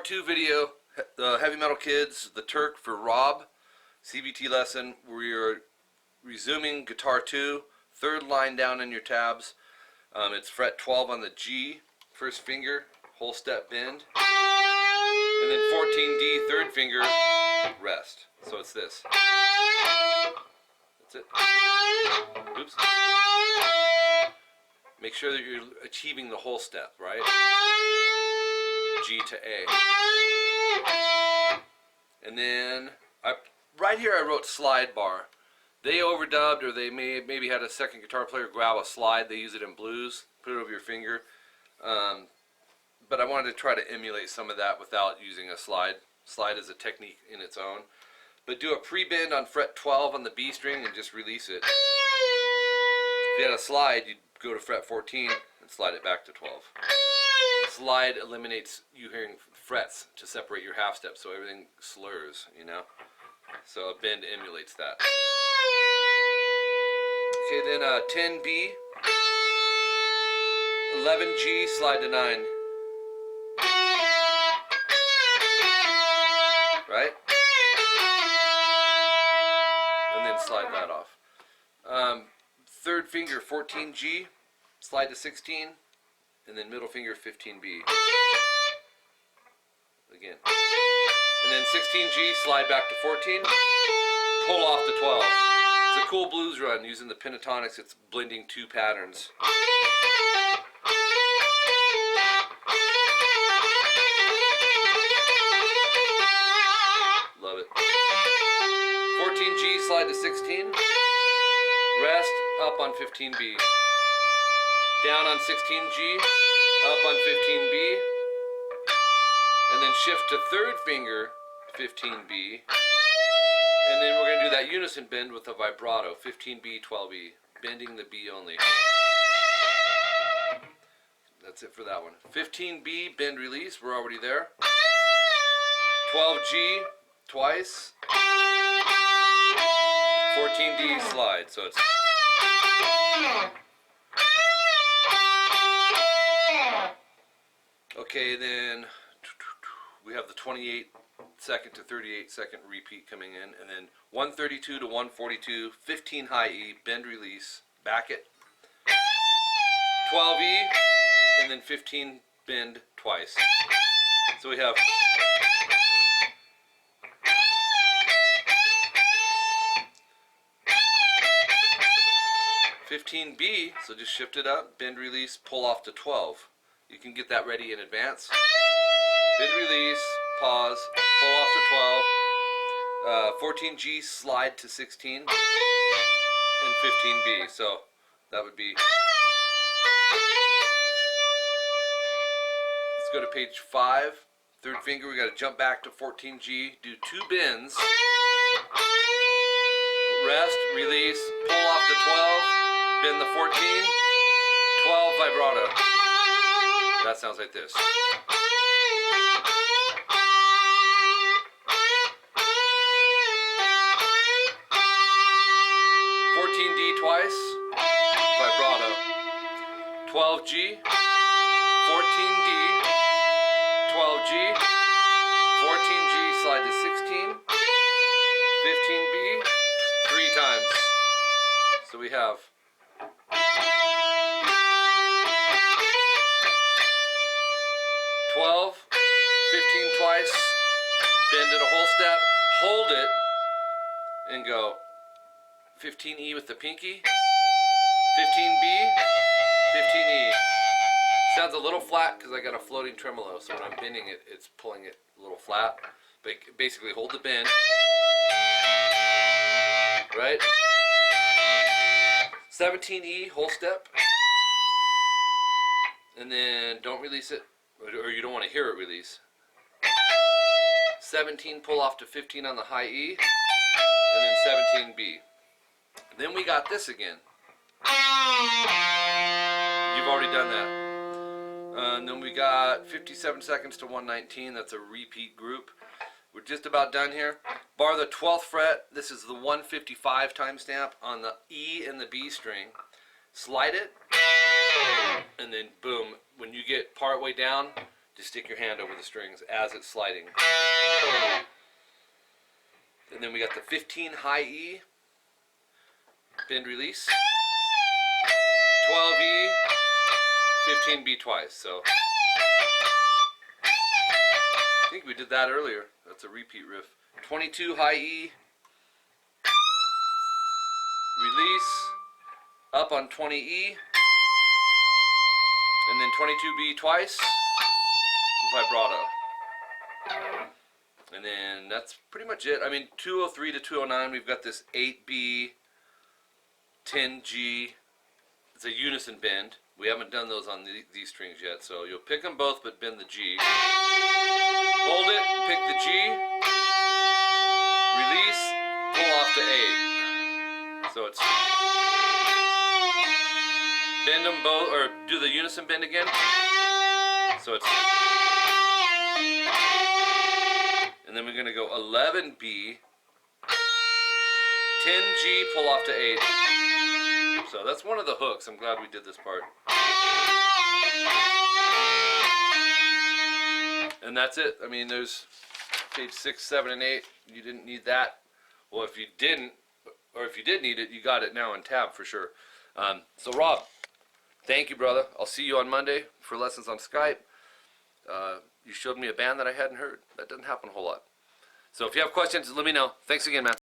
part 2 video, Heavy Metal Kids, the Turk for Rob, CVT lesson. We are resuming guitar 2, third line down in your tabs. It's fret 12 on the G, first finger, whole step bend, and then 14D, third finger, rest. So it's this. That's it. Oops. Make sure that you're achieving the whole step, right? G to A. And then, right here I wrote slide bar. They overdubbed, or they maybe had a second guitar player grab a slide. They use it in blues, put it over your finger. But I wanted to try to emulate some of that without using a slide. Slide is a technique in its own. But do a pre-bend on fret 12 on the B string and just release it. If you had a slide, you'd go to fret 14 and slide it back to 12. Slide eliminates you hearing frets to separate your half steps, so everything slurs, you know. So a bend emulates that. Okay, then 10B, 11G, slide to 9. Right? And then slide that off. Third finger, 14G, slide to 16, and then middle finger, 15B. Again. And then 16G, slide back to 14, pull off to 12. It's a cool blues run using the pentatonics. It's blending two patterns. Love it. 14G, slide to 16, rest, up on 15B. Down on 16G, up on 15B, and then shift to third finger, 15B, and then we're going to do that unison bend with a vibrato, 15B, 12E, bending the B only. That's it for that one. 15B, bend release, we're already there. 12G, twice. 14D, slide, so it's... Okay, then we have the 28 second to 38 second repeat coming in, and then 132 to 142, 15 high E, bend release, back it, 12E, and then 15 bend twice. So we have 15B, so just shift it up, bend release, pull off to 12. You can get that ready in advance. Bend release, pause, pull off to 12, 14G, slide to 16, and 15B. So that would be... Let's go to page 5. Third finger, we got to jump back to 14G, do two bends, rest, release, pull off to 12, bend the 14, 12 vibrato. That sounds like this. 14D twice, vibrato. 12G, 14D, 12G, 14G, slide to 16, 15B, 3 times. So we have 12, 15 twice, bend it a whole step, hold it, and go 15E with the pinky, 15B, 15E. Sounds a little flat because I got a floating tremolo, so when I'm bending it, it's pulling it a little flat. But basically hold the bend, right? 17E, whole step, and then don't release it, or you don't want to hear it release. 17, pull off to 15 on the high E, and then 17B. Then we got this again. You've already done that. And then we got 57 seconds to 119. That's a repeat group. We're just about done here. Bar the 12th fret. This is the 155 timestamp on the E and the B string. Slide it, and then boom. When you get part way down, Just stick your hand over the strings as it's sliding. And then we got the 15 high E, bend release, 12 E, 15 B twice. So I think we did that earlier. That's a repeat riff. 22 high E, release, up on 20 E, and then 22 B twice, vibrato. And then that's pretty much it. I mean, 203 to 209, we've got this 8B, 10G. It's a unison bend. We haven't done those on these strings yet, so you'll pick them both but bend the G. Hold it, pick the G, release, pull off to 8. So it's bend them both, or do the unison bend again. So it's, and then we're going to go 11B, 10G, pull off to 8. So that's one of the hooks. I'm glad we did this part. And that's it. I mean, there's page 6, 7, and 8. You didn't need that. Well, if you didn't, or if you did need it, you got it now in tab for sure. So Rob, thank you, brother. I'll see you on Monday for lessons on Skype. You showed me a band that I hadn't heard. That doesn't happen a whole lot. So if you have questions, let me know. Thanks again, man.